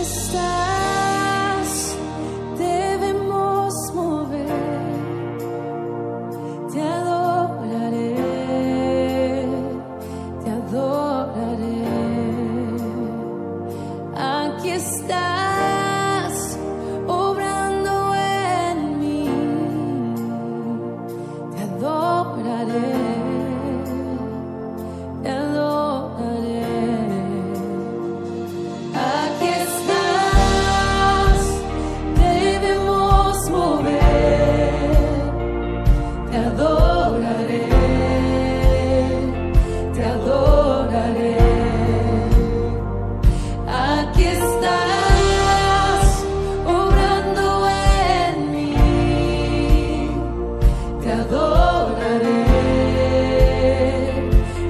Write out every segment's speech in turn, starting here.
estás, debemos mover. Te adoraré, te adoraré. Aquí estás, obrando en mí. Te adoraré, te adoraré. Aquí estás, debemos mover. Te adoraré, te adoraré. Aquí estás, obrando en mí. Te adoraré,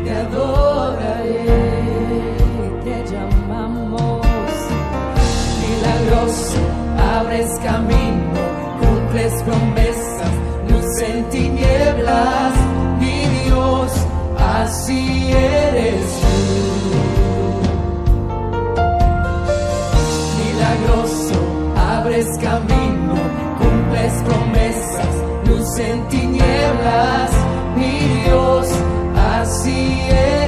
te adoraré. Te llamamos milagroso, abres camino, cumples promesas, luz en tinieblas, mi Dios, así eres tú. Milagroso, abres camino, cumples promesas, luz en tinieblas, mi Dios, así eres.